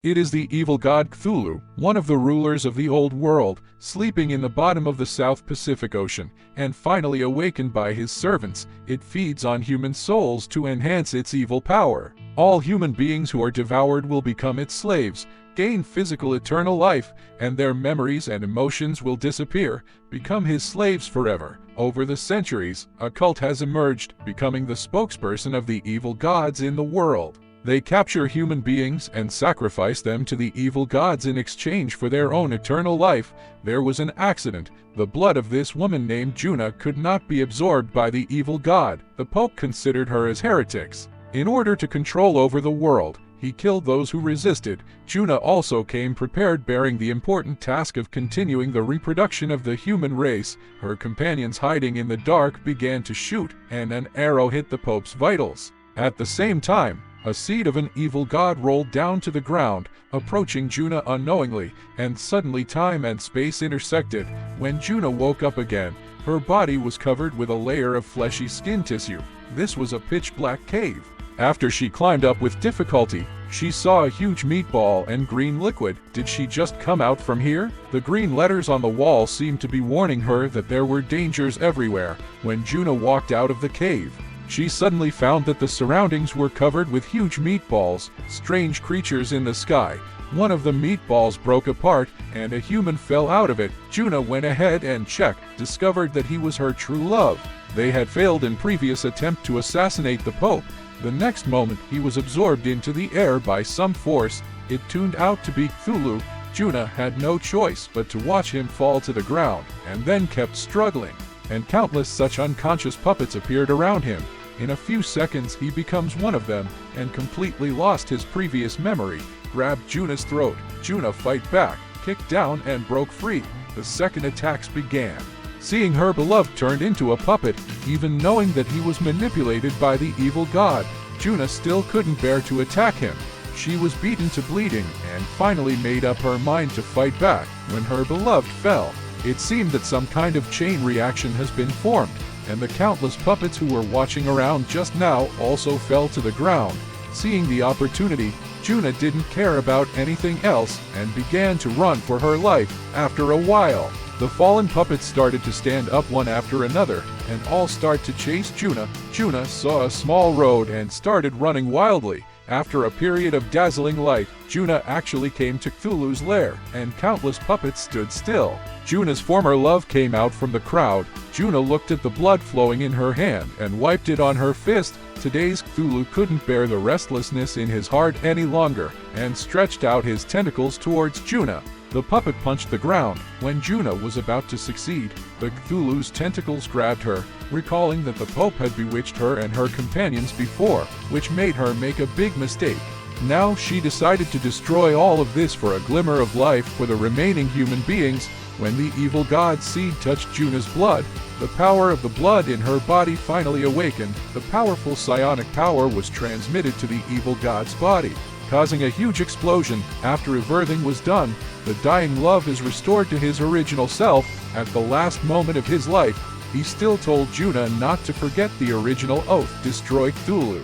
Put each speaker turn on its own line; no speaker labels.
It is the evil god Cthulhu, one of the rulers of the old world, sleeping in the bottom of the South Pacific Ocean, and finally awakened by his servants. It feeds on human souls to enhance its evil power. All human beings who are devoured will become its slaves, gain physical eternal life, and their memories and emotions will disappear, become his slaves forever. Over the centuries, a cult has emerged, becoming the spokesperson of the evil gods in the world. They capture human beings and sacrifice them to the evil gods in exchange for their own eternal life. There was an accident. The blood of this woman named Juna could not be absorbed by the evil god. The Pope considered her as heretics. In order to control over the world, he killed those who resisted. Juna also came prepared, bearing the important task of continuing the reproduction of the human race. Her companions, hiding in the dark, began to shoot, and an arrow hit the Pope's vitals. At the same time, a seed of an evil god rolled down to the ground, approaching Juna unknowingly, and suddenly time and space intersected. When Juna woke up again, her body was covered with a layer of fleshy skin tissue. This was a pitch-black cave. After she climbed up with difficulty, she saw a huge meatball and green liquid. Did she just come out from here? The green letters on the wall seemed to be warning her that there were dangers everywhere. When Juna walked out of the cave, she suddenly found that the surroundings were covered with huge meatballs, strange creatures in the sky. One of the meatballs broke apart, and a human fell out of it. Juna went ahead and checked, discovered that he was her true love. They had failed in previous attempt to assassinate the Pope. The next moment, he was absorbed into the air by some force. It turned out to be Cthulhu. Juna had no choice but to watch him fall to the ground, and then kept struggling. And countless such unconscious puppets appeared around him. In a few seconds, he becomes one of them, and completely lost his previous memory. Grabbed Juna's throat. Juna fight back, kicked down, and broke free. The second attacks began. Seeing her beloved turned into a puppet, even knowing that he was manipulated by the evil god, Juna still couldn't bear to attack him. She was beaten to bleeding, and finally made up her mind to fight back. When her beloved fell, it seemed that some kind of chain reaction has been formed, and the countless puppets who were watching around just now also fell to the ground. Seeing the opportunity, Juna didn't care about anything else and began to run for her life. After a while, the fallen puppets started to stand up one after another, and all start to chase Juna. Juna saw a small road and started running wildly. After a period of dazzling light, Juna actually came to Cthulhu's lair, and countless puppets stood still. Juna's former love came out from the crowd. Juna looked at the blood flowing in her hand and wiped it on her fist. Today's Cthulhu couldn't bear the restlessness in his heart any longer, and stretched out his tentacles towards Juna. The puppet punched the ground. When Juna was about to succeed, the Cthulhu's tentacles grabbed her, recalling that the Pope had bewitched her and her companions before, which made her make a big mistake. Now she decided to destroy all of this for a glimmer of life for the remaining human beings. When the evil god's seed touched Juna's blood, the power of the blood in her body finally awakened. The powerful psionic power was transmitted to the evil god's body, causing a huge explosion. After everything was done, the dying love is restored to his original self. At the last moment of his life, he still told Juna not to forget the original oath: destroy Cthulhu.